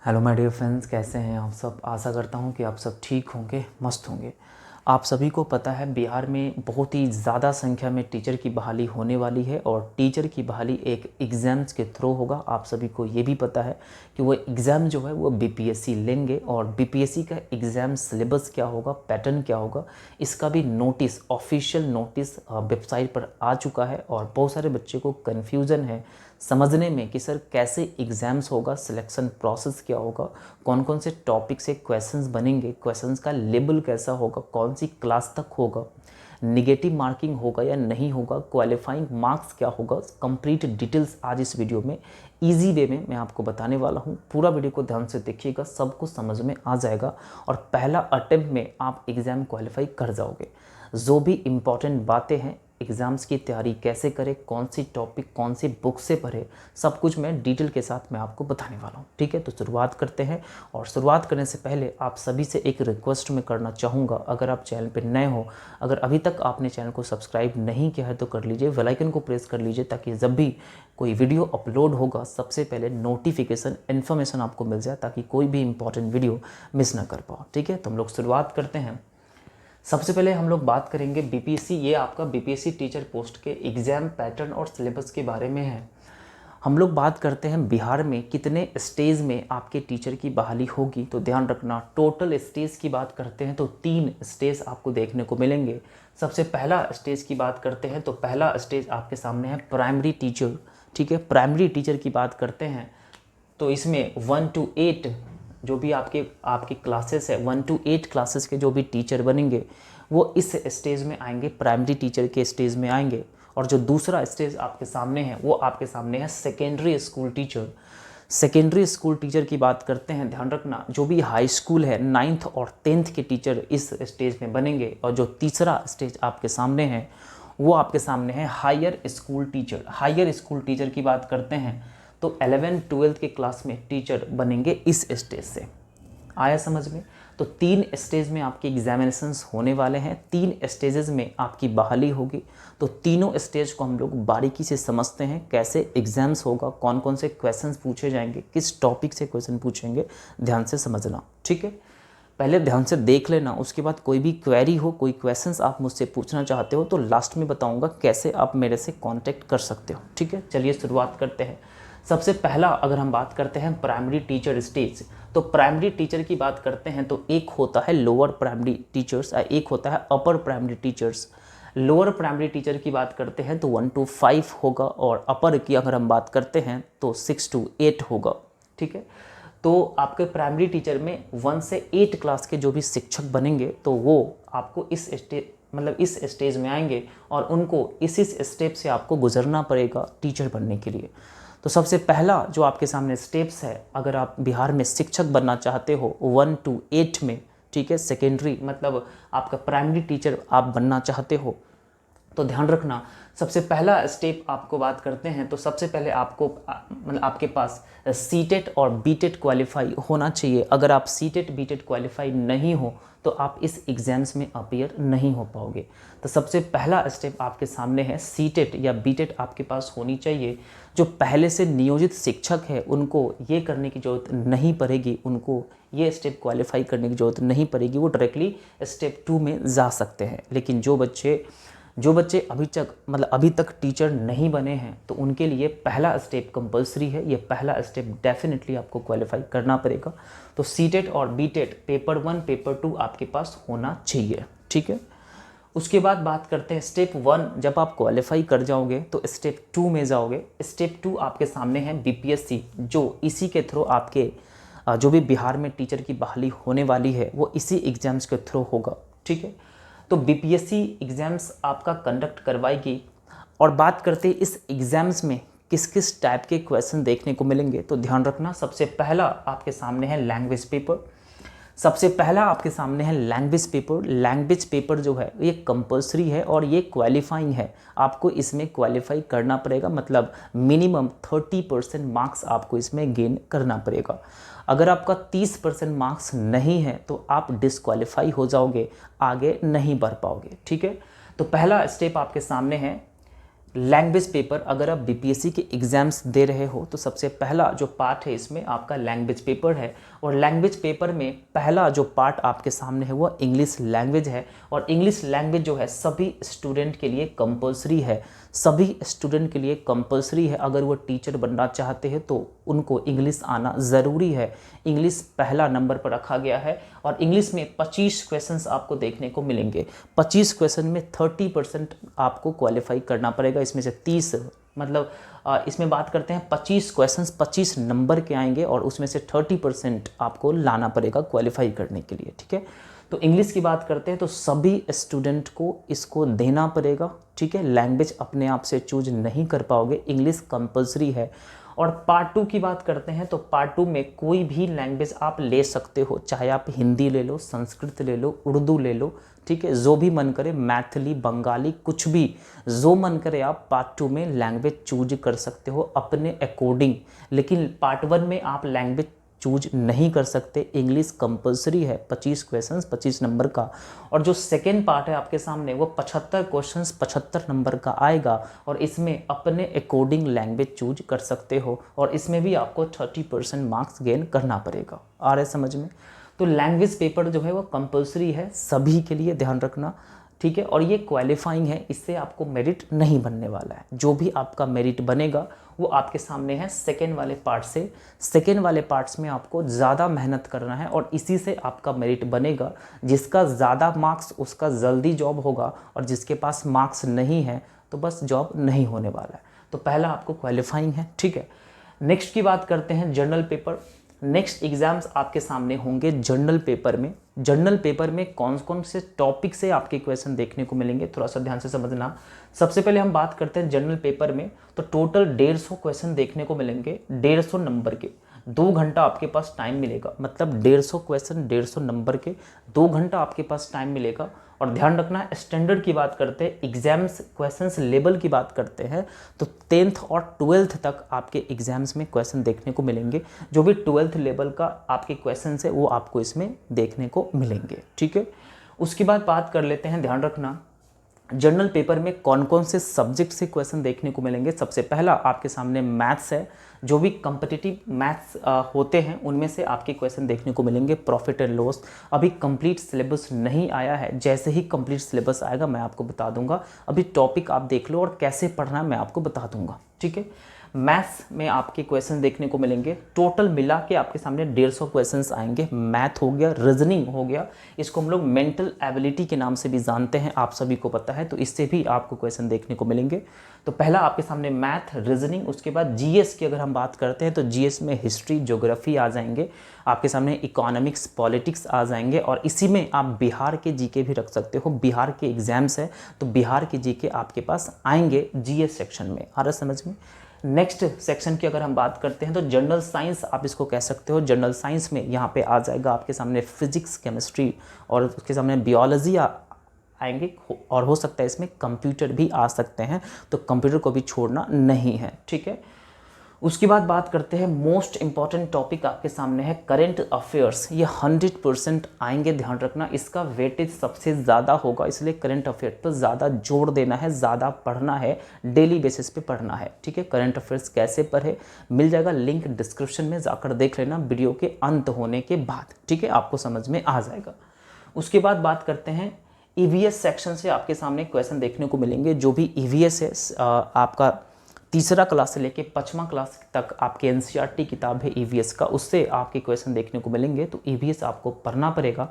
Hello my dear friends, कैसे हैं आप सब। आशा करता हूं कि आप सब ठीक होंगे, मस्त होंगे। आप सभी को पता है बिहार में बहुत ही ज़्यादा संख्या में टीचर की बहाली होने वाली है और टीचर की बहाली एक एग्ज़ाम्स के थ्रू होगा। आप सभी को ये भी पता है कि वो एग्ज़ाम जो है वो बीपीएससी लेंगे और बीपीएससी का एग्ज़ाम सिलेबस क्या होगा, पैटर्न क्या होगा, इसका भी नोटिस, ऑफिशियल नोटिस वेबसाइट पर आ चुका है। और बहुत सारे बच्चे को कन्फ्यूज़न है समझने में कि सर कैसे एग्ज़ाम्स होगा, सिलेक्शन प्रोसेस क्या होगा, कौन कौन से टॉपिक से क्वेश्चंस बनेंगे, क्वेश्चंस का लेवल कैसा होगा, कौन सी क्लास तक होगा, निगेटिव मार्किंग होगा या नहीं होगा, क्वालिफाइंग मार्क्स क्या होगा। कंप्लीट डिटेल्स आज इस वीडियो में इजी वे में मैं आपको बताने वाला हूँ। पूरा वीडियो को ध्यान से देखिएगा, सब कुछ समझ में आ जाएगा और पहला अटेम्प्ट में आप एग्ज़ाम क्वालिफाई कर जाओगे। जो भी इम्पॉर्टेंट बातें हैं, एग्ज़ाम्स की तैयारी कैसे करें, कौन सी टॉपिक कौन सी बुक से पढ़े, सब कुछ मैं डिटेल के साथ मैं आपको बताने वाला हूँ। ठीक है, तो शुरुआत करते हैं। और शुरुआत करने से पहले आप सभी से एक रिक्वेस्ट मैं करना चाहूँगा, अगर आप चैनल पर नए हो, अगर अभी तक आपने चैनल को सब्सक्राइब नहीं किया है तो कर लीजिए, बेल आइकन को प्रेस कर लीजिए ताकि जब भी कोई वीडियो अपलोड होगा सबसे पहले नोटिफिकेशन इन्फॉर्मेशन आपको मिल जाए, ताकि कोई भी इंपॉर्टेंट वीडियो मिस ना कर पाओ। ठीक है, तो हम लोग शुरुआत करते हैं। सबसे पहले हम लोग बात करेंगे बीपीएससी, ये आपका बीपीएससी टीचर पोस्ट के एग्ज़ाम पैटर्न और सिलेबस के बारे में है। हम लोग बात करते हैं बिहार में कितने स्टेज में आपके टीचर की बहाली होगी, तो ध्यान रखना टोटल स्टेज की बात करते हैं तो 3 स्टेज आपको देखने को मिलेंगे। सबसे पहला स्टेज की बात करते हैं तो पहला स्टेज आपके सामने है प्राइमरी टीचर। ठीक है, प्राइमरी टीचर की बात करते हैं तो इसमें 1 to 8 जो भी आपकी क्लासेस है, 1 to 8 क्लासेस के जो भी टीचर बनेंगे वो इस स्टेज में आएंगे, प्राइमरी टीचर के स्टेज में आएंगे। और जो दूसरा स्टेज आपके सामने है वो आपके सामने है secondary school teacher. Secondary school teacher की बात करते हैं, ध्यान रखना जो भी हाई स्कूल है 9th और 10th के टीचर इस स्टेज में बनेंगे। और जो तीसरा स्टेज आपके सामने है वो आपके सामने है higher school teacher. Higher school teacher की बात करते हैं तो 11th-12th के क्लास में टीचर बनेंगे इस स्टेज से। आया समझ में? तो 3 स्टेज में आपके एग्जामिनेशंस होने वाले हैं, 3 स्टेजेस में आपकी बहाली होगी। तो तीनों स्टेज को हम लोग बारीकी से समझते हैं, कैसे एग्जाम्स होगा, कौन कौन से क्वेश्चंस पूछे जाएंगे, किस टॉपिक से क्वेश्चन पूछेंगे, ध्यान से समझना। ठीक है, पहले ध्यान से देख लेना, उसके बाद कोई भी क्वेरी हो, कोई क्वेश्चंस आप मुझसे पूछना चाहते हो तो लास्ट में बताऊंगा कैसे आप मेरे से कांटेक्ट कर सकते हो। ठीक है, चलिए शुरुआत करते हैं। सबसे पहला अगर हम बात करते हैं प्राइमरी टीचर स्टेज, तो प्राइमरी टीचर की बात करते हैं तो एक होता है लोअर प्राइमरी टीचर्स, एक होता है upper primary teachers. Lower primary teacher की बात करते हैं तो 1 to 5 होगा और अपर की अगर हम बात करते हैं तो 6 to 8 होगा। ठीक है, तो आपके प्राइमरी टीचर में 1 से 8 क्लास के जो भी शिक्षक बनेंगे तो वो आपको इस स्टेज में आएंगे और उनको इस स्टेप से आपको गुजरना पड़ेगा टीचर बनने के लिए। तो सबसे पहला जो आपके सामने स्टेप्स है, अगर आप बिहार में शिक्षक बनना चाहते हो 1 to 8 में, ठीक है, सेकेंडरी मतलब आपका प्राइमरी टीचर आप बनना चाहते हो तो ध्यान रखना सबसे पहला स्टेप आपको बात करते हैं तो सबसे पहले आपको आपके पास सीटेट और बीटेट क्वालिफाई होना चाहिए। अगर आप सीटेट बीटेट क्वालिफाई नहीं हो तो आप इस एग्ज़ाम्स में अपीयर नहीं हो पाओगे। तो सबसे पहला स्टेप आपके सामने है, सीटेट या बीटेट आपके पास होनी चाहिए। जो पहले से नियोजित शिक्षक है उनको ये करने की ज़रूरत नहीं पड़ेगी, उनको ये स्टेप क्वालिफाई करने की ज़रूरत नहीं पड़ेगी, वो डायरेक्टली स्टेप 2 में जा सकते हैं। लेकिन जो बच्चे अभी तक टीचर नहीं बने हैं तो उनके लिए पहला स्टेप कंपलसरी है, ये पहला स्टेप डेफिनेटली आपको क्वालिफाई करना पड़ेगा। तो सीटेट और बीटेट पेपर 1 पेपर 2 आपके पास होना चाहिए। ठीक है, उसके बाद बात करते हैं स्टेप 1। जब आप क्वालिफाई कर जाओगे तो स्टेप 2 में जाओगे। स्टेप 2 आपके सामने है बीपीएससी, जो इसी के थ्रू आपके जो भी बिहार में टीचर की बहाली होने वाली है वो इसी एग्जाम्स के थ्रू होगा। ठीक है, तो बीपीएससी एग्ज़ाम्स आपका कंडक्ट करवाएगी। और बात करते हैं इस एग्ज़ाम्स में किस किस टाइप के क्वेश्चन देखने को मिलेंगे, तो ध्यान रखना सबसे पहला आपके सामने है लैंग्वेज पेपर। सबसे पहला आपके सामने है लैंग्वेज पेपर। लैंग्वेज पेपर जो है ये कंपलसरी है और ये क्वालिफाइंग है, आपको इसमें क्वालिफाई करना पड़ेगा, मतलब मिनिमम 30% मार्क्स आपको इसमें गेन करना पड़ेगा। अगर आपका 30% मार्क्स नहीं है तो आप डिस्क्वालीफाई हो जाओगे, आगे नहीं बढ़ पाओगे। ठीक है, तो पहला स्टेप आपके सामने है लैंग्वेज पेपर, अगर आप बीपीएससी के एग्ज़ाम्स दे रहे हो तो सबसे पहला जो पार्ट है इसमें आपका लैंग्वेज पेपर है। और लैंग्वेज पेपर में पहला जो पार्ट आपके सामने है वो इंग्लिश लैंग्वेज है। और इंग्लिश लैंग्वेज जो है सभी स्टूडेंट के लिए कंपलसरी है, सभी स्टूडेंट के लिए कंपलसरी है। अगर वो टीचर बनना चाहते हैं तो उनको इंग्लिश आना ज़रूरी है। इंग्लिश पहला नंबर पर रखा गया है। और इंग्लिश में 25 क्वेश्चंस आपको देखने को मिलेंगे। 25 क्वेश्चन में 30% आपको क्वालिफाई करना पड़ेगा। इसमें से 30 मतलब इसमें बात करते हैं 25 क्वेश्चंस 25 नंबर के आएंगे और उसमें से 30% आपको लाना पड़ेगा क्वालिफाई करने के लिए, ठीक है। तो इंग्लिश की बात करते हैं तो सभी स्टूडेंट को इसको देना पड़ेगा, ठीक है। लैंग्वेज अपने आप से चूज नहीं कर पाओगे, इंग्लिश कंपलसरी है। और पार्ट 2 की बात करते हैं तो पार्ट 2 में कोई भी लैंग्वेज आप ले सकते हो, चाहे आप हिंदी ले लो, संस्कृत ले लो, उर्दू ले लो, ठीक है, जो भी मन करे, मैथिली, बंगाली, कुछ भी जो मन करे आप पार्ट 2 में लैंग्वेज चूज कर सकते हो अपने अकॉर्डिंग। लेकिन पार्ट 1 में आप लैंग्वेज चूज नहीं कर सकते, इंग्लिश कंपलसरी है। 25 क्वेश्चंस 25 नंबर का। और जो सेकेंड पार्ट है आपके सामने वो 75 क्वेश्चंस 75 नंबर का आएगा और इसमें अपने अकॉर्डिंग लैंग्वेज चूज कर सकते हो और इसमें भी आपको 30% मार्क्स गेन करना पड़ेगा। आ रहे समझ में? तो लैंग्वेज पेपर जो है वो कंपलसरी है सभी के लिए, ध्यान रखना, ठीक है। और ये क्वालिफाइंग है, इससे आपको मेरिट नहीं बनने वाला है। जो भी आपका मेरिट बनेगा वो आपके सामने है सेकेंड वाले पार्ट से। सेकेंड वाले पार्ट्स में आपको ज़्यादा मेहनत करना है और इसी से आपका मेरिट बनेगा। जिसका ज़्यादा मार्क्स उसका जल्दी जॉब होगा और जिसके पास मार्क्स नहीं है तो बस जॉब नहीं होने वाला है। तो पहला आपको क्वालिफाइंग है, ठीक है। नेक्स्ट की बात करते हैं जनरल पेपर। नेक्स्ट एग्जाम्स आपके सामने होंगे जनरल पेपर में। जनरल पेपर में कौन कौन से टॉपिक से आपके क्वेश्चन देखने को मिलेंगे, थोड़ा सा ध्यान से समझना। सबसे पहले हम बात करते हैं जनरल पेपर में, तो टोटल 150 क्वेश्चन देखने को मिलेंगे, 150 नंबर के। 2 घंटा आपके पास टाइम मिलेगा, मतलब 150 क्वेश्चन 150 नंबर के, 2 घंटा आपके पास टाइम मिलेगा। और ध्यान रखना, स्टैंडर्ड की बात करते हैं, एग्जाम्स क्वेश्चंस लेवल की बात करते हैं तो 10th और 12th तक आपके एग्जाम्स में क्वेश्चन देखने को मिलेंगे। जो भी 12th लेवल का आपके क्वेश्चन है वो आपको इसमें देखने को मिलेंगे, ठीक है। उसके बाद बात कर लेते हैं, ध्यान रखना, जनरल पेपर में कौन कौन से सब्जेक्ट से क्वेश्चन देखने को मिलेंगे। सबसे पहला आपके सामने मैथ्स है। जो भी कम्पिटिटिव मैथ्स होते हैं उनमें से आपके क्वेश्चन देखने को मिलेंगे। प्रॉफिट एंड लॉस अभी कंप्लीट सिलेबस नहीं आया है, जैसे ही कंप्लीट सिलेबस आएगा मैं आपको बता दूंगा। अभी टॉपिक आप देख लो और कैसे पढ़ना है मैं आपको बता दूंगा, ठीक है। मैथ्स में आपके क्वेश्चन देखने को मिलेंगे, टोटल मिला के आपके सामने 150 क्वेश्चंस आएंगे। मैथ हो गया, रीजनिंग हो गया, इसको हम लोग मेंटल एबिलिटी के नाम से भी जानते हैं, आप सभी को पता है, तो इससे भी आपको क्वेश्चन देखने को मिलेंगे। तो पहला आपके सामने मैथ, रीजनिंग, उसके बाद जीएस की अगर हम बात करते हैं तो जीएस में हिस्ट्री, ज्योग्राफी आ जाएंगे आपके सामने, इकोनॉमिक्स, पॉलिटिक्स आ जाएंगे और इसी में आप बिहार के जीके भी रख सकते हो। बिहार के एग्जाम्स है तो बिहार के जीके आपके पास आएंगे जीएस सेक्शन में। आ रहा समझ में? नेक्स्ट सेक्शन की अगर हम बात करते हैं तो जनरल साइंस आप इसको कह सकते हो। जनरल साइंस में यहाँ पे आ जाएगा आपके सामने फिजिक्स, केमिस्ट्री और उसके सामने बियोलॉजी आएंगे और हो सकता है इसमें कंप्यूटर भी आ सकते हैं, तो कंप्यूटर को भी छोड़ना नहीं है, ठीक है। उसके बाद बात करते हैं, मोस्ट इंपॉर्टेंट टॉपिक आपके सामने है करंट अफेयर्स। ये 100% आएंगे, ध्यान रखना, इसका वेटेज सबसे ज़्यादा होगा, इसलिए करंट अफेयर पर ज़्यादा जोर देना है, ज़्यादा पढ़ना है, डेली बेसिस पे पढ़ना है, ठीक है। करंट अफेयर्स कैसे पढ़े मिल जाएगा, लिंक डिस्क्रिप्शन में जाकर देख लेना वीडियो के अंत होने के बाद, ठीक है, आपको समझ में आ जाएगा। उसके बाद बात करते हैं ईवीएस सेक्शन से आपके सामने क्वेश्चन देखने को मिलेंगे। जो भी ईवीएस है आपका तीसरा क्लास से लेके 5वां क्लास तक आपके एनसीईआरटी किताब है ईवीएस का, उससे आपके क्वेश्चन देखने को मिलेंगे। तो ईवीएस आपको पढ़ना पड़ेगा।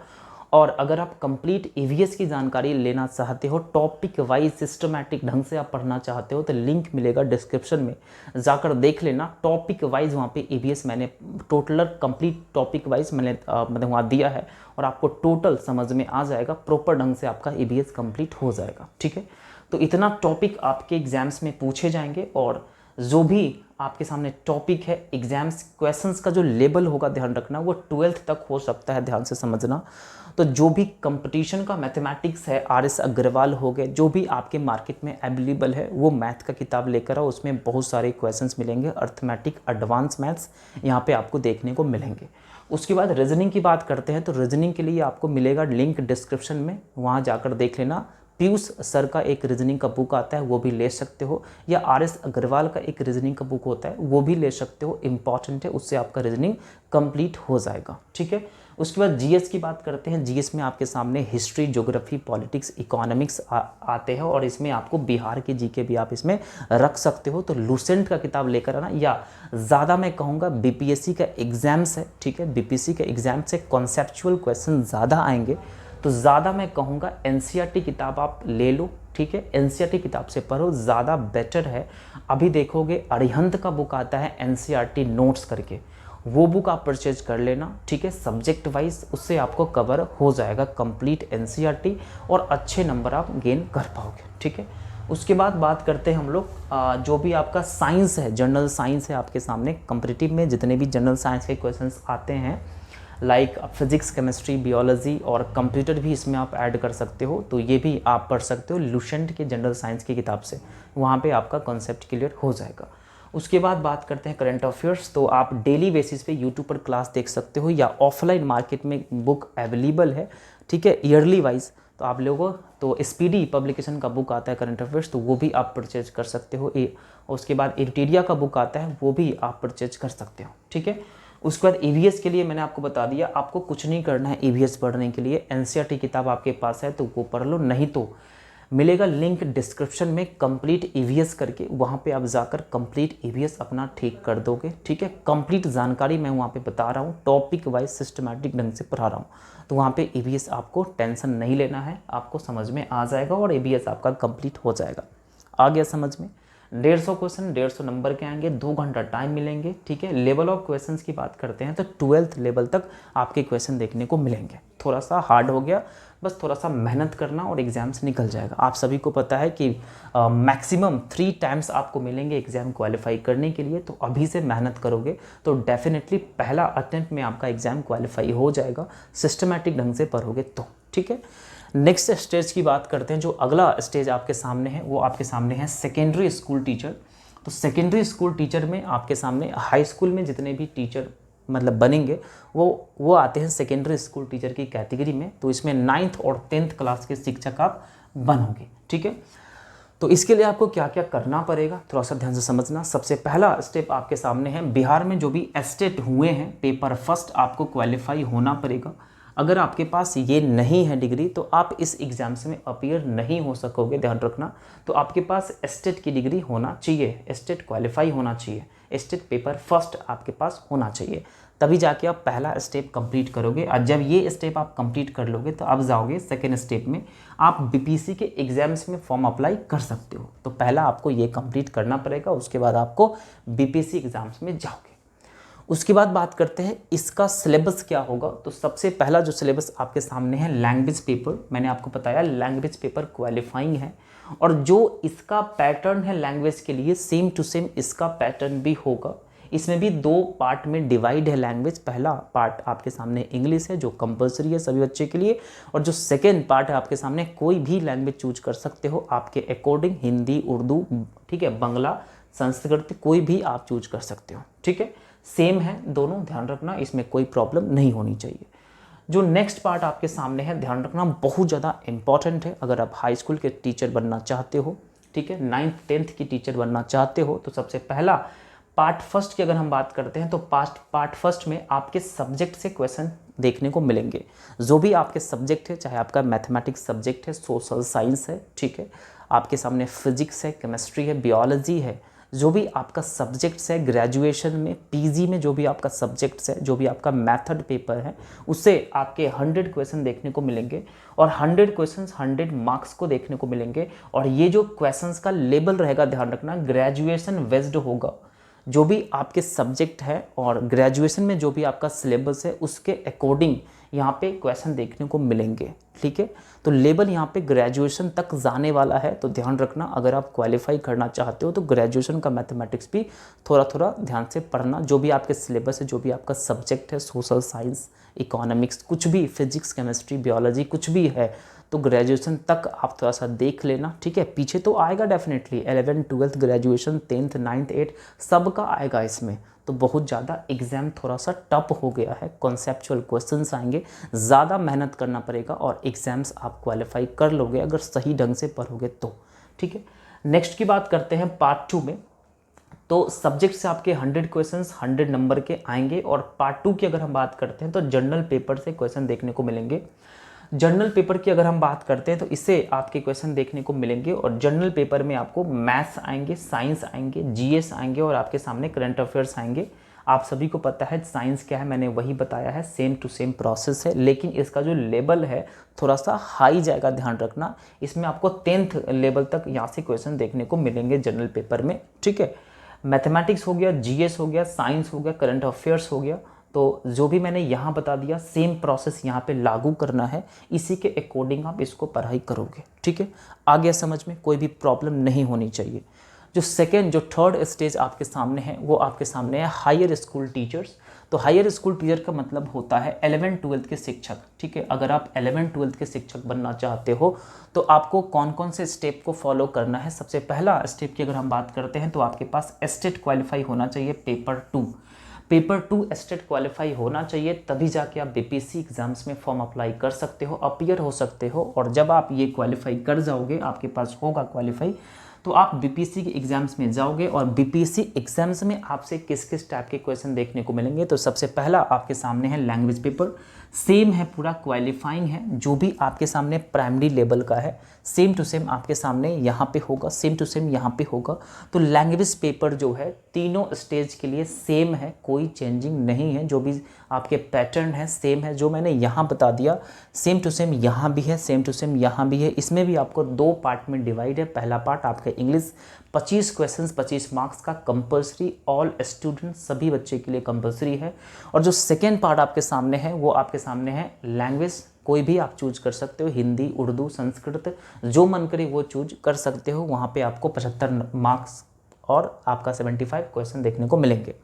और अगर आप कंप्लीट ईवीएस की जानकारी लेना चाहते हो, टॉपिक वाइज सिस्टमैटिक ढंग से आप पढ़ना चाहते हो, तो लिंक मिलेगा डिस्क्रिप्शन में, जाकर देख लेना। टॉपिक वाइज वहाँ पे ईवीएस मैंने टोटलर कंप्लीट टॉपिक वाइज मैंने वहाँ दिया है और आपको टोटल समझ में आ जाएगा, प्रॉपर ढंग से आपका ईवीएस कंप्लीट हो जाएगा, ठीक है। तो इतना टॉपिक आपके एग्जाम्स में पूछे जाएंगे और जो भी आपके सामने टॉपिक है, एग्जाम्स क्वेश्चंस का जो लेवल होगा, ध्यान रखना, वो 12th तक हो सकता है, ध्यान से समझना। तो जो भी कंपटीशन का मैथमेटिक्स है, आर.एस. अग्रवाल हो गए, जो भी आपके मार्केट में अवेलेबल है वो मैथ का किताब लेकर आओ, उसमें बहुत सारे क्वेश्चंस मिलेंगे। अर्थमेटिक, एडवांस मैथ्स यहाँ पे आपको देखने को मिलेंगे। उसके बाद रीजनिंग की बात करते हैं तो रीजनिंग के लिए आपको मिलेगा लिंक डिस्क्रिप्शन में, वहाँ जाकर देख लेना। पीयूष सर का एक रीजनिंग का बुक आता है, वो भी ले सकते हो, या RS अग्रवाल का एक रीजनिंग का बुक होता है, वो भी ले सकते हो। इंपॉर्टेंट है, उससे आपका रीजनिंग कंप्लीट हो जाएगा। ठीक है, उसके बाद जीएस की बात करते हैं। जीएस में आपके सामने हिस्ट्री, ज्योग्राफी, पॉलिटिक्स, इकोनॉमिक्स आते हैं, और इसमें आपको बिहार के जीके भी आप इसमें रख सकते हो। तो लूसेंट का किताब लेकर आना, या ज़्यादा मैं कहूँगा बीपीएससी का एग्जाम्स है, ठीक है, बीपीएससी के एग्जाम से कॉन्सेप्चुअल क्वेश्चन ज़्यादा आएंगे, तो ज़्यादा मैं कहूँगा एनसीईआरटी किताब आप ले लो। ठीक है, एनसीईआरटी किताब से पढ़ो, ज़्यादा बेटर है। अभी देखोगे अरिहंत का बुक आता है एनसीईआरटी नोट्स करके, वो बुक आप परचेज कर लेना। ठीक है, सब्जेक्ट वाइज उससे आपको कवर हो जाएगा कंप्लीट एनसीईआरटी, और अच्छे नंबर आप गेन कर पाओगे। ठीक है, उसके बाद बात करते हैं हम लोग जो भी आपका साइंस है, जनरल साइंस है आपके सामने। कॉम्पिटिटिव में जितने भी जनरल साइंस के क्वेश्चंस आते हैं, लाइक फिजिक्स, केमिस्ट्री, बियोलॉजी और कंप्यूटर भी इसमें आप ऐड कर सकते हो, तो ये भी आप पढ़ सकते हो लूसेंट के जनरल साइंस की किताब से, वहाँ पे आपका कॉन्सेप्ट क्लियर हो जाएगा। उसके बाद बात करते हैं करंट अफेयर्स। तो आप डेली बेसिस पे यूट्यूब पर क्लास देख सकते हो, या ऑफलाइन मार्केट में बुक अवेलेबल है। ठीक है, ईयरली वाइज तो आप लोगों तो स्पीडी पब्लिकेशन का बुक आता है करंट अफेयर्स, तो वो भी आप परचेज कर सकते हो। उसके बाद एडिटेरिया का बुक आता है, वो भी आप परचेज कर सकते हो। ठीक है, उसके बाद ईवीएस के लिए मैंने आपको बता दिया, आपको कुछ नहीं करना है ईवीएस पढ़ने के लिए। एनसीईआरटी किताब आपके पास है तो वो पढ़ लो, नहीं तो मिलेगा लिंक डिस्क्रिप्शन में कंप्लीट ईवीएस करके, वहाँ पे आप जाकर कंप्लीट ईवीएस अपना ठीक कर दोगे। ठीक है, कंप्लीट जानकारी मैं वहाँ पे बता रहा हूँ, टॉपिक वाइज सिस्टमैटिक ढंग से पढ़ा रहा हूँ, तो वहाँ पे ईवीएस आपको टेंशन नहीं लेना है, आपको समझ में आ जाएगा और ईवीएस आपका कंप्लीट हो जाएगा। आ गया समझ में? 150 क्वेश्चन 150 नंबर के आएंगे, 2 घंटा टाइम मिलेंगे। ठीक है, लेवल ऑफ क्वेश्चंस की बात करते हैं तो 12th लेवल तक आपके क्वेश्चन देखने को मिलेंगे। थोड़ा सा हार्ड हो गया, बस थोड़ा सा मेहनत करना और एग्जाम से निकल जाएगा। आप सभी को पता है कि मैक्सिमम 3 टाइम्स आपको मिलेंगे एग्जाम क्वालिफाई करने के लिए, तो अभी से मेहनत करोगे तो डेफिनेटली पहला अटेम्प्ट में आपका एग्जाम क्वालिफाई हो जाएगा, सिस्टमैटिक ढंग से पढ़ोगे तो। ठीक है, नेक्स्ट स्टेज की बात करते हैं। जो अगला स्टेज आपके सामने है वो आपके सामने है सेकेंडरी स्कूल टीचर। तो सेकेंडरी स्कूल टीचर में आपके सामने हाई स्कूल में जितने भी टीचर मतलब बनेंगे वो आते हैं सेकेंडरी स्कूल टीचर की कैटेगरी में। तो इसमें 9th और 10th क्लास के शिक्षक आप बनोगे। ठीक है, तो इसके लिए आपको क्या क्या करना पड़ेगा थोड़ा सा ध्यान से समझना। सबसे पहला स्टेप आपके सामने है, बिहार में जो भी एस्टेट हुए हैं पेपर फर्स्ट आपको क्वालिफाई होना पड़ेगा। अगर आपके पास ये नहीं है डिग्री तो आप इस एग्जाम्स में अपीयर नहीं हो सकोगे, ध्यान रखना। तो आपके पास एस्टेट की डिग्री होना चाहिए, एस्टेट क्वालिफाई होना चाहिए, एस्टेट पेपर फर्स्ट आपके पास होना चाहिए, तभी जाके आप पहला स्टेप कंप्लीट करोगे। और जब ये स्टेप आप कंप्लीट कर लोगे तो आप जाओगे सेकेंड स्टेप में, आप बीपीसी के एग्जाम्स में फॉर्म अप्लाई कर सकते हो। तो पहला आपको ये कंप्लीट करना पड़ेगा, उसके बाद आपको बीपीसी एग्जाम्स में जाओगे। उसके बाद बात करते हैं इसका सिलेबस क्या होगा। तो सबसे पहला जो सिलेबस आपके सामने है लैंग्वेज पेपर, मैंने आपको बताया लैंग्वेज पेपर क्वालिफाइंग है, और जो इसका पैटर्न है लैंग्वेज के लिए सेम टू सेम इसका पैटर्न भी होगा। इसमें भी 2 पार्ट में डिवाइड है लैंग्वेज। पहला पार्ट आपके सामने इंग्लिश है जो कंपलसरी है सभी बच्चे के लिए, और जो सेकेंड पार्ट है आपके सामने कोई भी लैंग्वेज चूज कर सकते हो आपके अकॉर्डिंग, हिंदी, उर्दू, ठीक है, बांग्ला, संस्कृत, कोई भी आप चूज कर सकते हो। ठीक है, सेम है दोनों, ध्यान रखना, इसमें कोई प्रॉब्लम नहीं होनी चाहिए। जो नेक्स्ट पार्ट आपके सामने है, ध्यान रखना, बहुत ज़्यादा इंपॉर्टेंट है। अगर आप हाई स्कूल के टीचर बनना चाहते हो, ठीक है, 9th 10th की टीचर बनना चाहते हो, तो सबसे पहला पार्ट फर्स्ट की अगर हम बात करते हैं तो पार्ट फर्स्ट में आपके सब्जेक्ट से क्वेश्चन देखने को मिलेंगे। जो भी आपके सब्जेक्ट है, चाहे आपका मैथमेटिक्स सब्जेक्ट है, सोशल साइंस है, ठीक है, आपके सामने फिजिक्स है, केमिस्ट्री है, बियोलॉजी है, जो भी आपका सब्जेक्ट्स है, ग्रेजुएशन में, पीजी में जो भी आपका सब्जेक्ट्स है, जो भी आपका मेथड पेपर है, उससे आपके 100 क्वेश्चन देखने को मिलेंगे, और 100 क्वेश्चंस 100 मार्क्स को देखने को मिलेंगे। और ये जो क्वेश्चंस का लेवल रहेगा, ध्यान रखना, ग्रेजुएशन बेस्ड होगा। जो भी आपके सब्जेक्ट है और ग्रेजुएशन में जो भी आपका सिलेबस है उसके अकॉर्डिंग यहाँ पे क्वेश्चन देखने को मिलेंगे। ठीक है, तो लेवल यहाँ पे ग्रेजुएशन तक जाने वाला है, तो ध्यान रखना अगर आप क्वालिफाई करना चाहते हो तो ग्रेजुएशन का मैथमेटिक्स भी थोड़ा थोड़ा ध्यान से पढ़ना। जो भी आपके सिलेबस है, जो भी आपका सब्जेक्ट है, सोशल साइंस, इकोनॉमिक्स, कुछ भी, फिजिक्स, केमिस्ट्री, बियोलॉजी, कुछ भी है, तो ग्रेजुएशन तक आप थोड़ा सा देख लेना। ठीक है, पीछे तो आएगा definitely 11th 12th graduation 10th 9th 8th सबका आएगा इसमें, तो बहुत ज़्यादा एग्ज़ाम थोड़ा सा टफ हो गया है, कॉन्सेप्चुअल क्वेश्चंस आएंगे, ज़्यादा मेहनत करना पड़ेगा और एग्ज़ाम्स आप क्वालिफाई कर लोगे अगर सही ढंग से पढ़ोगे तो। ठीक है, नेक्स्ट की बात करते हैं पार्ट 2 में। तो सब्जेक्ट से आपके 100 क्वेश्चंस 100 नंबर के आएंगे और पार्ट 2 की अगर हम बात करते हैं तो जनरल पेपर से क्वेश्चन देखने को मिलेंगे। जनरल पेपर की अगर हम बात करते हैं तो इससे आपके क्वेश्चन देखने को मिलेंगे और जनरल पेपर में आपको मैथ्स आएंगे, साइंस आएंगे, जीएस आएंगे और आपके सामने करंट अफेयर्स आएंगे। आप सभी को पता है साइंस क्या है, मैंने वही बताया है, सेम टू सेम प्रोसेस है, लेकिन इसका जो लेवल है थोड़ा सा हाई जाएगा, ध्यान रखना। इसमें आपको 10th लेवल तक यहाँ से क्वेश्चन देखने को मिलेंगे जनरल पेपर में। ठीक है, मैथमेटिक्स हो गया, जीएस हो गया, साइंस हो गया, करंट अफेयर्स हो गया। तो जो भी मैंने यहाँ बता दिया सेम प्रोसेस यहाँ पे लागू करना है, इसी के अकॉर्डिंग आप इसको पढ़ाई करोगे। ठीक है, आ गया समझ में, कोई भी प्रॉब्लम नहीं होनी चाहिए। जो थर्ड स्टेज आपके सामने है वो आपके सामने है हायर स्कूल टीचर्स। तो हायर स्कूल टीचर का मतलब होता है 11th-12th के शिक्षक। ठीक है, अगर आप 11th-12th के शिक्षक बनना चाहते हो तो आपको कौन कौन से स्टेप को फॉलो करना है। सबसे पहला स्टेप की अगर हम बात करते हैं तो आपके पास एस्टेट क्वालिफाई होना चाहिए, पेपर 2 एस्टेट क्वालिफाई होना चाहिए, तभी जाके आप बीपीएससी एग्जाम्स में फॉर्म अप्लाई कर सकते हो, अपीयर हो सकते हो। और जब आप ये क्वालिफाई कर जाओगे, आपके पास होगा क्वालिफाई, तो आप बीपीएससी के एग्जाम्स में जाओगे और बीपीएससी एग्जाम्स में आपसे किस किस टाइप के क्वेश्चन देखने को मिलेंगे। तो सबसे पहला आपके सामने है लैंग्वेज पेपर, सेम है, पूरा क्वालिफाइंग है, जो भी आपके सामने प्राइमरी लेवल का है सेम टू सेम आपके सामने यहाँ पे होगा, सेम टू सेम यहाँ पे होगा। तो लैंग्वेज पेपर जो है तीनों स्टेज के लिए सेम है, कोई चेंजिंग नहीं है, जो भी आपके पैटर्न है सेम है। जो मैंने यहाँ बता दिया सेम टू सेम यहाँ भी है, सेम टू सेम यहाँ भी है। इसमें भी आपको 2 पार्ट में डिवाइड है। पहला पार्ट आपका इंग्लिश 25 क्वेश्चंस 25 मार्क्स का कंपलसरी, ऑल स्टूडेंट, सभी बच्चे के लिए कंपलसरी है। और जो सेकेंड पार्ट आपके सामने है वो आपके सामने है लैंग्वेज, कोई भी आप चूज कर सकते हो, हिंदी, उर्दू, संस्कृत, जो मन करे वो चूज कर सकते हो। वहाँ पे आपको 75 मार्क्स और आपका 75 क्वेश्चन देखने को मिलेंगे।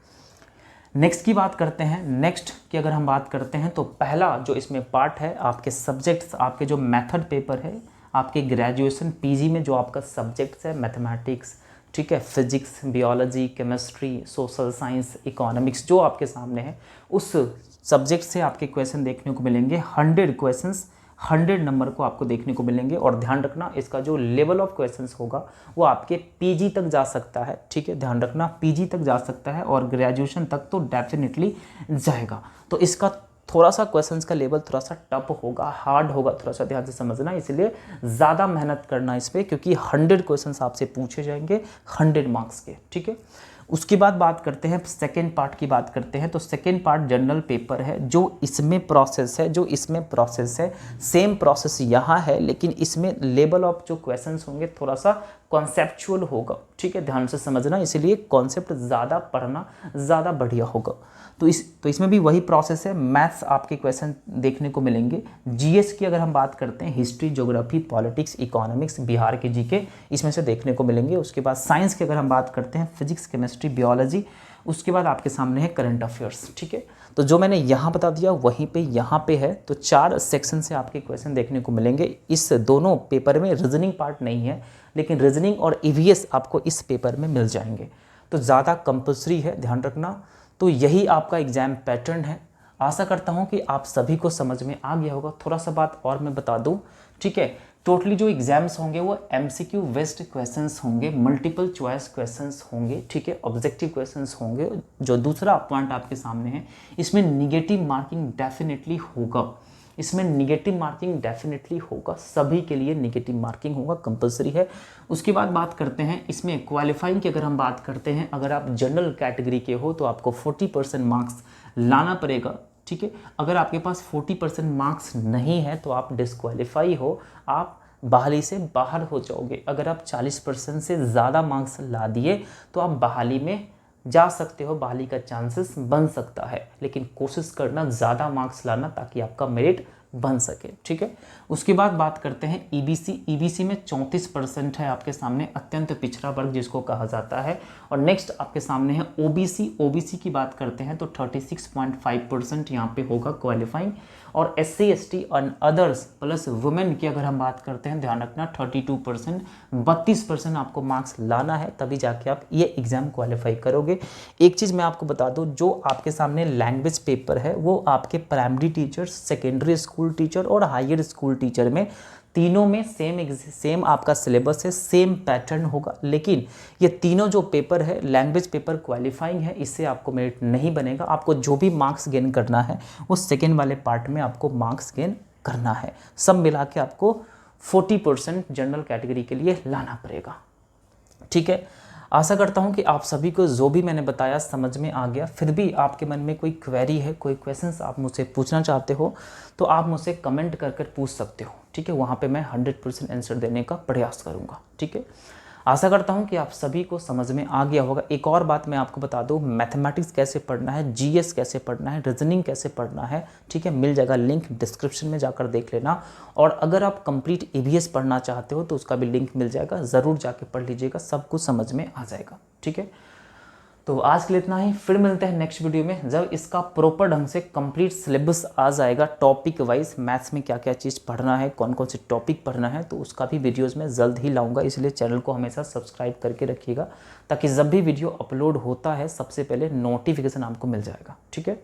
नेक्स्ट की बात करते हैं। नेक्स्ट की अगर हम बात करते हैं तो पहला जो इसमें पार्ट है आपके सब्जेक्ट्स, आपके जो मेथड पेपर है, आपके ग्रेजुएशन पीजी में जो आपका सब्जेक्ट्स है मैथमेटिक्स, ठीक है, physics, biology, chemistry, social science, economics, जो आपके सामने है उस सब्जेक्ट से आपके क्वेश्चन देखने को मिलेंगे। 100 क्वेश्चंस 100 नंबर को आपको देखने को मिलेंगे। और ध्यान रखना इसका जो लेवल ऑफ क्वेश्चंस होगा वो आपके पीजी तक जा सकता है। ठीक है, ध्यान रखना पीजी तक जा सकता है और ग्रेजुएशन तक तो डेफिनेटली जाएगा। तो इसका थोड़ा सा क्वेश्चंस का लेवल थोड़ा सा टफ होगा, हार्ड होगा, थोड़ा सा ध्यान से समझना, इसलिए ज़्यादा मेहनत करना इस पर, क्योंकि 100 क्वेश्चंस आपसे पूछे जाएंगे 100 मार्क्स के। ठीक है, उसके बाद बात करते हैं सेकेंड पार्ट की बात करते हैं। तो सेकेंड पार्ट जनरल पेपर है। जो इसमें प्रोसेस है सेम प्रोसेस यहाँ है, लेकिन इसमें लेवल ऑफ जो क्वेश्चंस होंगे थोड़ा सा कॉन्सेप्चुअल होगा। ठीक है, ध्यान से समझना, इसलिए कॉन्सेप्ट ज़्यादा पढ़ना ज़्यादा बढ़िया होगा। तो इसमें भी वही प्रोसेस है। मैथ्स आपके क्वेश्चन देखने को मिलेंगे। जीएस की अगर हम बात करते हैं, history, geography, politics, economics, Bihar के जीके, इसमें से देखने को मिलेंगे। उसके बाद साइंस की अगर हम बात करते हैं, फिजिक्स, केमिस्ट्री, बायोलॉजी, उसके बाद आपके सामने है करंट अफेयर्स। ठीक है, तो जो मैंने यहाँ बता दिया वहीं पे यहाँ पे है। तो 4 सेक्शन से आपके क्वेश्चन देखने को मिलेंगे। इस दोनों पेपर में रीजनिंग पार्ट नहीं है, लेकिन रीजनिंग और ईवीएस आपको इस पेपर में मिल जाएंगे। तो ज़्यादा कंपल्सरी है, ध्यान रखना। तो यही आपका एग्ज़ाम पैटर्न है। आशा करता हूँ कि आप सभी को समझ में आ गया होगा। थोड़ा सा बात और मैं बता दूँ, ठीक है, टोटली जो एग्जाम्स होंगे वो एमसीक्यू बेस्ड क्वेश्चंस होंगे, मल्टीपल चॉइस क्वेश्चंस होंगे, ठीक है, ऑब्जेक्टिव क्वेश्चंस होंगे। जो दूसरा पॉइंट आपके सामने है, इसमें निगेटिव मार्किंग डेफिनेटली होगा, सभी के लिए निगेटिव मार्किंग होगा, कंपलसरी है। उसके बाद बात करते हैं इसमें क्वालिफाइंग की अगर हम बात करते हैं, अगर आप जनरल कैटेगरी के हो तो आपको 40% मार्क्स लाना पड़ेगा। ठीक है, अगर आपके पास 40% मार्क्स नहीं है तो आप डिस्क्वालीफाई हो, आप बहाली से बाहर हो जाओगे। अगर आप 40% से ज़्यादा मार्क्स ला दिए तो आप बहाली में जा सकते हो, बहाली का चांसेस बन सकता है, लेकिन कोशिश करना ज़्यादा मार्क्स लाना ताकि आपका मेरिट बन सके। ठीक है, उसके बाद बात करते हैं ईबीसी। ईबीसी में 34% है आपके सामने अत्यंत पिछड़ा वर्ग जिसको कहा जाता है। और नेक्स्ट आपके सामने है ओबीसी। ओबीसी की बात करते हैं तो 36.5% यहाँ पे होगा क्वालिफाइंग। और एससी एसटी और अदर्स प्लस वुमेन की अगर हम बात करते हैं, ध्यान रखना 32%, 32% आपको मार्क्स लाना है, तभी जाके आप ये एग्ज़ाम क्वालिफाई करोगे। एक चीज़ मैं आपको बता दूं, जो आपके सामने लैंग्वेज पेपर है वो आपके primary teacher, secondary school teacher और हायर स्कूल टीचर में तीनों में सेम आपका सिलेबस है, सेम पैटर्न होगा। लेकिन ये तीनों जो पेपर है, लैंग्वेज पेपर क्वालिफाइंग है, इससे आपको मेरिट नहीं बनेगा। आपको जो भी मार्क्स गेन करना है वो सेकेंड वाले पार्ट में आपको मार्क्स गेन करना है। सब मिला के आपको 40% जनरल कैटेगरी के लिए लाना पड़ेगा। ठीक है, आशा करता हूं कि आप सभी को जो भी मैंने बताया समझ में आ गया। फिर भी आपके मन में कोई क्वेरी है, कोई क्वेश्चंस आप मुझसे पूछना चाहते हो तो आप मुझसे कमेंट कर पूछ सकते हो। ठीक है, वहाँ पे मैं 100% आंसर देने का प्रयास करूँगा। ठीक है, आशा करता हूँ कि आप सभी को समझ में आ गया होगा। एक और बात मैं आपको बता दूँ, मैथमेटिक्स कैसे पढ़ना है, जीएस कैसे पढ़ना है, रीजनिंग कैसे पढ़ना है, ठीक है, मिल जाएगा लिंक डिस्क्रिप्शन में, जाकर देख लेना। और अगर आप कंप्लीट ईवीएस पढ़ना चाहते हो तो उसका भी लिंक मिल जाएगा, ज़रूर जाके पढ़ लीजिएगा, सब कुछ समझ में आ जाएगा। ठीक है, तो आज के लिए इतना ही, फिर मिलते हैं नेक्स्ट वीडियो में जब इसका प्रॉपर ढंग से कंप्लीट सिलेबस आ जाएगा, टॉपिक वाइज मैथ्स में क्या क्या चीज़ पढ़ना है, कौन कौन से टॉपिक पढ़ना है, तो उसका भी वीडियोस में जल्द ही लाऊंगा। इसलिए चैनल को हमेशा सब्सक्राइब करके रखिएगा ताकि जब भी वीडियो अपलोड होता है सबसे पहले नोटिफिकेशन आपको मिल जाएगा। ठीक है,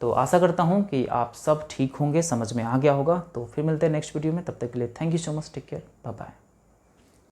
तो आशा करता हूँ कि आप सब ठीक होंगे, समझ में आ गया होगा। तो फिर मिलते हैं नेक्स्ट वीडियो में, तब तक के लिए thank you so much, take care, bye bye.